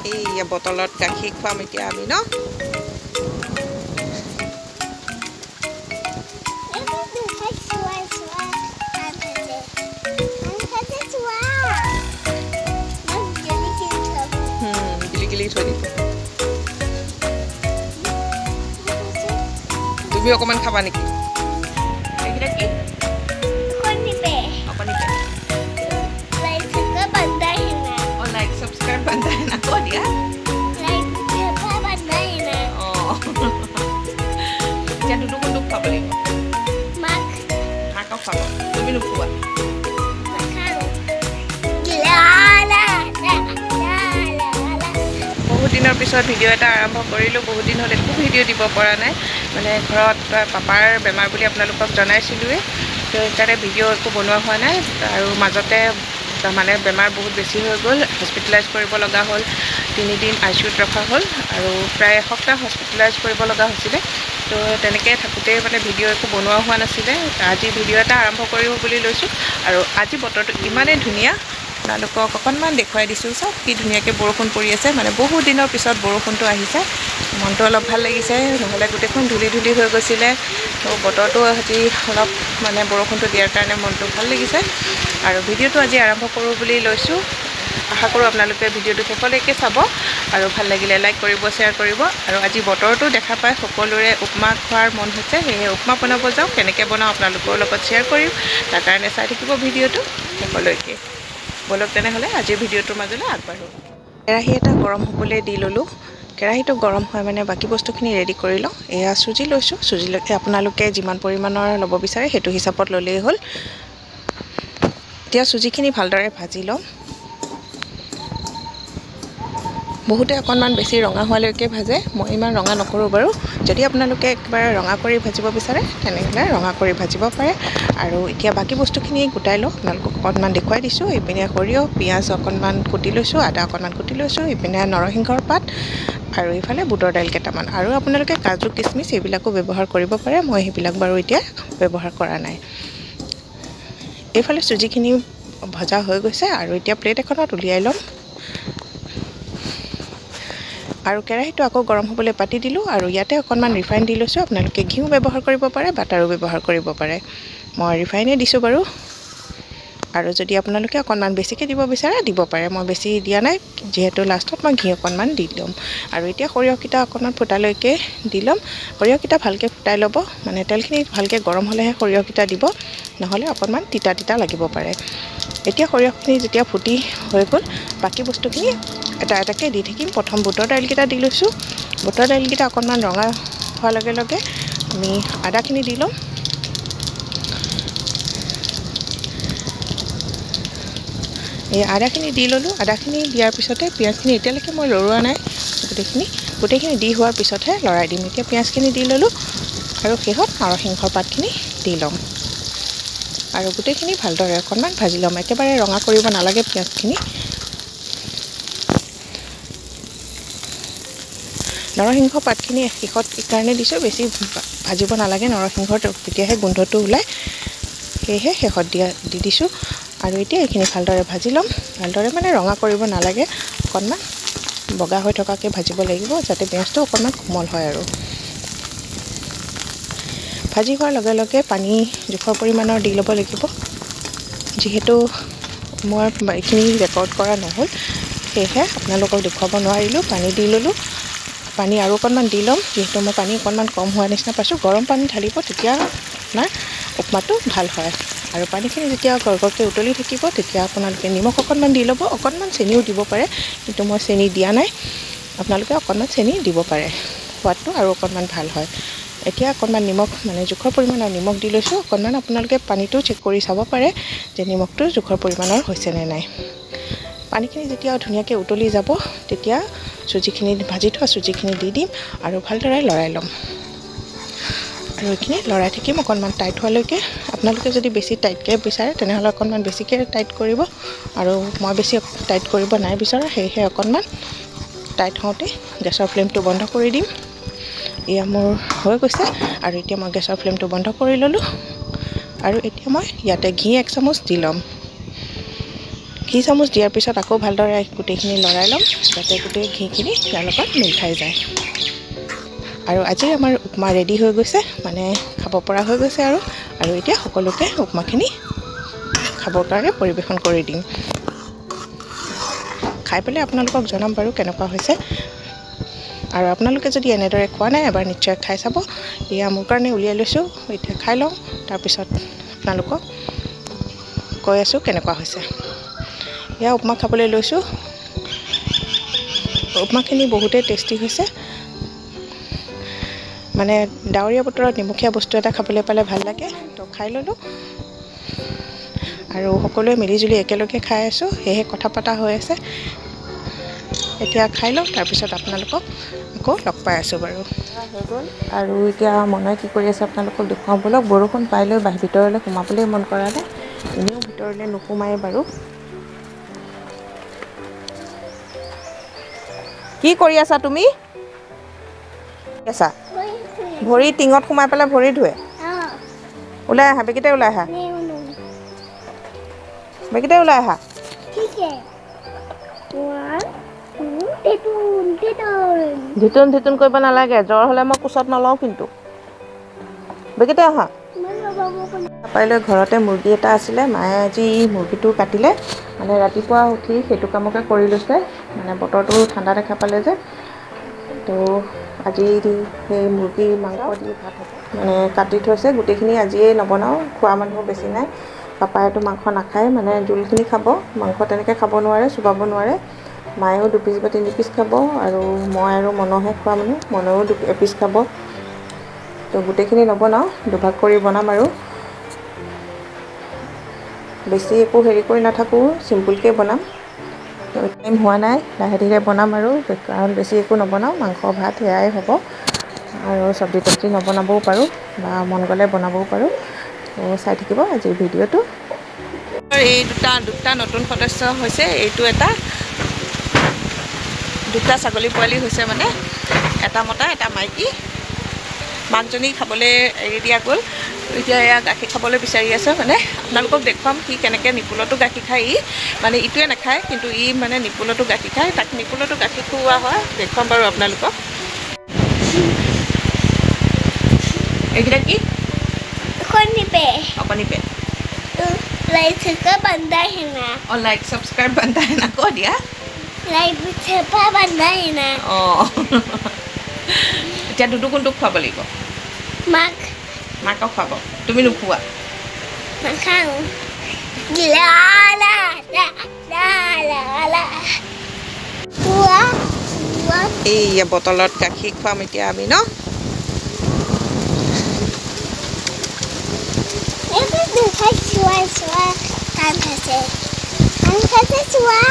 এই বটলত গাখীৰ খুৱাম এতিয়া আমি ন তুমি অকমান খাবা নেকি এইকেইটা কি like subscribe banda hai na ko dia oh jadi duduk khaba lagi mak ha ka khaba tumi lu khua বহুত দিনৰ পিছত ভিডিও এটা আৰম্ভ কৰিলো বহুত দিন হলে খুব ভিডিও দিব পৰা নাই মানে ঘৰত পাপাৰ বেমাৰ বুলি আপোনালোকক জনাইছিলোৱে তো এটাৰে ভিডিও একো বনোৱা হোৱা নাই আৰু মাজতে মানে বেমাৰ বহুত বেছি হৈ গ'ল হস্পিটেলাইজ কৰিব লগা হ'ল 3 দিন আইচিউত ৰখা হ'ল আৰু প্ৰায় এসপ্তাহ হস্পিটেলাইজ কৰিব লগা হৈছিল তো তেনেকৈ থাকোঁতে মানে ভিডিও একো বনোৱা হোৱা নাছিলে আজি ভিডিও এটা আৰম্ভ কৰিব বুলি লৈছো আৰু আজি বতৰটো ইমানে ধুনীয়া আপোনালোকক অকণমান দেখুৱাই দিছোঁ সব কি ধুনীয়াকৈ বৰষুণ পৰি আছে মানে বহুত দিনৰ পিছত বৰষুণটো আহিছে মনটো অলপ ভাল লাগিছে নহ'লে গোটেইখন ধূলি ধূলি হৈ গৈছিলে তো বতৰটো আজি অলপ মানে বৰষুণটো দিয়াৰ কাৰণে মনটো ভাল লাগিছে আৰু ভিডিওটো আজি আৰম্ভ কৰোঁ বুলি লৈছোঁ আশা কৰোঁ আপোনালোকে ভিডিওটো শেষলৈকে চাব আৰু ভাল লাগিলে লাইক কৰিব শ্বেয়াৰ কৰিব আৰু আজি বতৰটো দেখা পাই সকলোৰে উপমা খোৱাৰ মন হৈছে সেয়ে উপমা বনাব যাওঁ কেনেকৈ বনাওঁ আপোনালোকৰ লগত শ্বেয়াৰ কৰিম তাৰ কাৰণে চাই থাকিব ভিডিওটো শেষলৈকে বলক তেনেহ'লে আজিৰ ভিডিওটোৰ মাজলৈ আগবাঢ়ো কেৰাহী এটা গৰম হ'বলৈ দি ল'লোঁ কেৰাহীটো গৰম হয় মানে বাকী বস্তুখিনি ৰেডি কৰি লওঁ এয়া চুজি লৈছোঁ চুজিলৈকে আপোনালোকে যিমান পৰিমাণৰ ল'ব বিচাৰে সেইটো হিচাপত ল'লেই হ'ল এতিয়া চুজিখিনি ভালদৰে ভাজি লওঁ বহুতে অকণমান বেছি ৰঙা হোৱালৈকে ভাজে মই ইমান ৰঙা নকৰোঁ বাৰু যদি আপোনালোকে একবাৰ ৰঙা কৰি ভাজিব বিচাৰে তেনেহ'লে ৰঙা কৰি ভাজিব পাৰে আৰু এতিয়া বাকী বস্তুখিনি গোটাই লওঁ আপোনালোকক অকণমান দেখুৱাই দিছোঁ এইপিনে সৰিয়হ পিঁয়াজ অকণমান কুটি লৈছোঁ আদা অকণমান কুটি লৈছোঁ এইপিনে নৰসিংহৰ পাত আৰু এইফালে বুটৰ দাইল কেইটামান আৰু আপোনালোকে কাজু কিচমিচ এইবিলাকো ব্যৱহাৰ কৰিব পাৰে মই সেইবিলাক বাৰু এতিয়া ব্যৱহাৰ কৰা নাই এইফালে চুজিখিনি ভজা হৈ গৈছে আৰু এতিয়া প্লেট এখনত উলিয়াই ল'ম আৰু কেৰাহীটো আকৌ গৰম হ'বলৈ পাতি দিলোঁ আৰু ইয়াতে অকণমান ৰিফাইন দি লৈছোঁ আপোনালোকে ঘিউ ব্যৱহাৰ কৰিব পাৰে বাটাৰো ব্যৱহাৰ কৰিব পাৰে মই ৰিফাইনে দিছোঁ বাৰু আৰু যদি আপোনালোকে অকণমান বেছিকৈ দিব বিচাৰে দিব পাৰে মই বেছি দিয়া নাই যিহেতু লাষ্টত মই ঘি অকণমান দি ল'ম আৰু এতিয়া সৰিয়হকেইটা অকণমান ফুটালৈকে দি ল'ম সৰিয়হকেইটা ভালকৈ ফুটাই ল'ব মানে তেলখিনি ভালকৈ গৰম হ'লেহে সৰিয়হকেইটা দিব নহ'লে অকণমান তিতা তিতা লাগিব পাৰে এতিয়া সৰিয়হখিনি যেতিয়া ফুটি হৈ গ'ল বাকী বস্তুখিনি এটা এটাকৈ দি থাকিম প্ৰথম বুটৰ দাইলকেইটা দি লৈছোঁ বুটৰ দাইলকেইটা অকণমান ৰঙা হোৱাৰ লগে লগে আমি আদাখিনি দি ল'ম এই আদাখিনি দি ল'লোঁ আদাখিনি দিয়াৰ পিছতে পিঁয়াজখিনি এতিয়ালৈকে মই লৰোৱা নাই গোটেইখিনি দি হোৱাৰ পিছতহে লৰাই দিম এতিয়া পিঁয়াজখিনি দি ল'লোঁ আৰু শেষত নৰসিংহৰ পাতখিনি দি ল'ম আৰু গোটেইখিনি ভালদৰে অকণমান ভাজি ল'ম একেবাৰে ৰঙা কৰিব নালাগে পিঁয়াজখিনি নৰসিংহ পাতখিনি শেষত এইকাৰণে দিছোঁ বেছি ভাজিব নালাগে নৰসিংহৰ তেতিয়াহে গোন্ধটো ওলায় সেয়েহে শেষত দি দিছোঁ আৰু এতিয়া এইখিনি ভালদৰে ভাজি ল'ম ভালদৰে মানে ৰঙা কৰিব নালাগে অকণমান বগা হৈ থকাকৈ ভাজিব লাগিব যাতে পিঁয়াজটো অকণমান কোমল হয় আৰু ভাজি হোৱাৰ লগে লগে পানী জোখৰ পৰিমাণৰ দি ল'ব লাগিব যিহেতু মই এইখিনি ৰেকৰ্ড কৰা নহ'ল সেয়েহে আপোনালোকক দেখুৱাব নোৱাৰিলোঁ পানী দি ল'লোঁ পানী আৰু অকণমান দি ল'ম যিহেতু মই পানী অকণমান কম হোৱা নিচিনা পাইছোঁ গৰম পানী ঢালিব তেতিয়া আপোনাৰ উপমাটো ভাল হয় আৰু পানীখিনি যেতিয়া গৰগৰকৈ উতলি থাকিব তেতিয়া আপোনালোকে নিমখ অকণমান দি ল'ব অকণমান চেনিও দিব পাৰে কিন্তু মই চেনি দিয়া নাই আপোনালোকে অকণমান চেনি দিব পাৰে সোৱাদটো আৰু অকণমান ভাল হয় এতিয়া অকণমান নিমখ মানে জোখৰ পৰিমাণৰ নিমখ দি লৈছোঁ অকণমান আপোনালোকে পানীটো চেক কৰি চাব পাৰে যে নিমখটো জোখৰ পৰিমাণৰ হৈছে নে নাই পানীখিনি যেতিয়া ধুনীয়াকৈ উতলি যাব তেতিয়া চুজিখিনি ভাজি থোৱা চুজিখিনি দি দিম আৰু ভালদৰে লৰাই ল'ম আৰু এইখিনি লৰাই থাকিম অকণমান টাইট হোৱালৈকে আপোনালোকে যদি বেছি টাইটকৈ বিচাৰে তেনেহ'লে অকণমান বেছিকৈ টাইট কৰিব আৰু মই বেছি টাইট কৰিব নাই বিচৰা সেয়েহে অকণমান টাইট হওঁতে গেছৰ ফ্লেমটো বন্ধ কৰি দিম এয়া মোৰ হৈ গৈছে আৰু এতিয়া মই গেছৰ ফ্লেমটো বন্ধ কৰি ল'লোঁ আৰু এতিয়া মই ইয়াতে ঘি 1 চামুচ দি ল'ম ঘি চামুচ দিয়াৰ পিছত আকৌ ভালদৰে গোটেইখিনি লৰাই ল'ম যাতে গোটেই ঘিখিনি ইয়াৰ লগত মিল খাই যায়। আৰু আজি আমাৰ উপমা ৰেডি হৈ গৈছে, মানে খাব পৰা হৈ গৈছে আৰু এতিয়া সকলোকে উপমাখিনি খাবৰ কাৰণে পৰিৱেশন কৰি দিম। খাই পেলাই আপোনালোকক জনাম বাৰু কেনেকুৱা হৈছে। আৰু আপোনালোকে যদি এনেদৰে খোৱা নাই এবাৰ নিশ্চয় খাই চাব। এয়া মোৰ কাৰণে উলিয়াই লৈছোঁ, এতিয়া খাই লওঁ, তাৰপিছত আপোনালোকক কৈ আছোঁ কেনেকুৱা হৈছে। এয়া উপমা খাবলৈ লৈছোঁ। উপমাখিনি বহুতেই টেষ্টি হৈছে, মানে ডাৱৰীয়া বতৰত নিমখীয়া বস্তু এটা খাবলৈ পালে ভাল লাগে, তো খাই ল'লোঁ। আৰু সকলোৱে মিলিজুলি একেলগে খাই আছোঁ, সেয়েহে কথা পতা হৈ আছে। এতিয়া খাই লওঁ, তাৰপিছত আপোনালোকক আকৌ লগ পাই আছোঁ বাৰু। হৈ গ'ল আৰু এতিয়া মনে কি কৰি আছে আপোনালোকক দেখুৱাওঁ ব'লক। বৰষুণ পাই লৈ ভিতৰলৈ সোমাবলৈ মন কৰা নাই, এনেও ভিতৰলৈ নোসোমায় বাৰু। কি কৰি আছা তুমি? আছা ভৰি টিঙত সোমাই পেলাই ভৰি ধুৱে। ওলাই আহা, বেগীতে ওলাই আহা, বেগীতে ওলাই আহা। ধিতুন ধিতুন কৰিব নালাগে, জ্বৰ হ'লে মই কোচত নলওঁ কিন্তু। বেগীতে আহা। পাৰিলৈ ঘৰতে মুৰ্গী এটা আছিলে, মায়ে আজি মুৰ্গীটো কাটিলে, মানে ৰাতিপুৱা উঠি সেইটো কামকে কৰি লৈছে। মানে বতৰটো ঠাণ্ডা দেখা পালে যে, তো আজি সেই মুৰ্গী মাংস দি ভাত হ'ব, মানে কাটি থৈছে। গোটেইখিনি আজিয়েই নবনাওঁ, খোৱা মানুহ বেছি নাই। পাপাইতো মাংস নাখায়, মানে জোলখিনি খাব, মাংস তেনেকৈ খাব নোৱাৰে, চুবাব নোৱাৰে। মায়েও 2 পিচ বা 3 পিচ খাব, আৰু মই আৰু মনহে খোৱা মানুহ, মনেও এপিচ খাব। তো গোটেইখিনি নবনাওঁ, দুভাগ কৰি বনাম আৰু বেছি একো হেৰি কৰি নাথাকোঁ, চিম্পুলকৈ বনাম। টাইম হোৱা নাই, লাহে ধীৰে বনাম আৰু, কাৰণ বেছি একো নবনাওঁ, মাংস ভাত সেয়াই হ'ব। আৰু চব্জি তব্জি নবনাবও পাৰোঁ, বা মন গ'লে বনাবও পাৰোঁ। তো চাই থাকিব আজিৰ ভিডিঅ'টো। এই দুটা নতুন সদস্য হৈছে, এইটো এটা, দুটা ছাগলী পোৱালি হৈছে, মানে এটা মতা এটা মাইকী। মাকজনী খাবলৈ এৰি দিয়া গ'ল, এতিয়া এয়া গাখীৰ খাবলৈ বিচাৰি আছে। মানে আপোনালোকক দেখুৱাম সি কেনেকৈ নিপুলতো গাখীৰ খায়। মানে ইটোৱে নাখায়, কিন্তু মানে নিপুলতো গাখীৰ খায়, তাক নিপুলতো গাখীৰ খুওৱা হয়, দেখুৱাম বাৰু আপোনালোকক। এইকেইটা কি? অকণিপে। लाइक सब्सक्राइब बनता है ना। और लाइक सब्सक्राइब बनता है ना, को दिया लाइक सब्सक्राइब बनता है ना। এতিয়া দুটো কোনটো খুৱাব লাগিব? মাক মাকক খুৱাব, তুমি নোখোৱা? নাখাওঁ। লা লা লা লা লা লা খোৱা খোৱা। এইয়া বটলত গাখীৰ খুৱাম এতিয়া আমি ন। চোৱা চোৱা কাণ খাইছে চোৱা।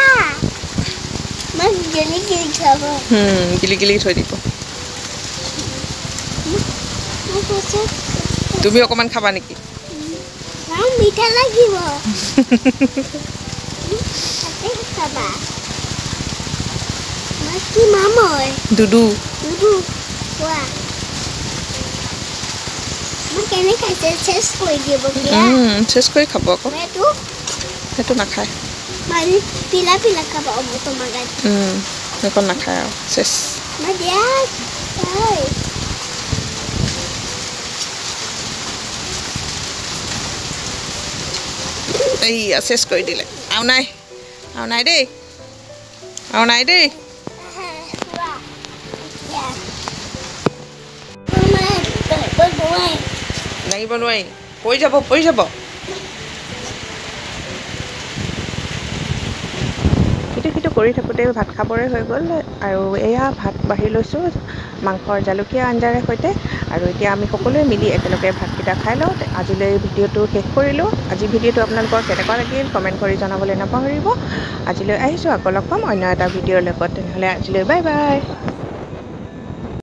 মাক গিলি গিলি খাব। গিলি গিলি থৈ দিব। তুমি অকণমান খাবা নেকি? মিঠা লাগিব। খাবা। কি মাম হয়? দুদু। দুদু খোৱা। কেনে খাইছে? চেছ কৰি দিব। চেছ কৰি খাব আকৌ। সেইটো নাখায়। মানে পিলা পিলা খাব তোমাৰ গাত। সেইখন নাখায় আৰু চেছ। এইয়া চেছ কৰি দিলে। আৰু নাই, আৰু নাই দেই, আৰু নাই দেই। লাগিব নোৱাৰি, পৰি যাব পৰি যাব। সিটো কৰি থাকোঁতে ভাত খাবৰে হৈ গ'ল, আৰু এয়া ভাত বাঢ়ি লৈছোঁ মাংসৰ জালুকীয়া আঞ্জাৰে সৈতে। আৰু এতিয়া আমি সকলোৱে মিলি একেলগে ভাতকেইটা খাই লওঁ। আজিলৈ ভিডিঅ'টো শেষ কৰিলোঁ। আজি ভিডিঅ'টো আপোনালোকৰ কেনেকুৱা লাগিল কমেণ্ট কৰি জনাবলৈ নাপাহৰিব। আজিলৈ আহিছোঁ, আকৌ লগ পাম অন্য এটা ভিডিঅ'ৰ লগত। তেনেহ'লে আজিলৈ বাই বাই।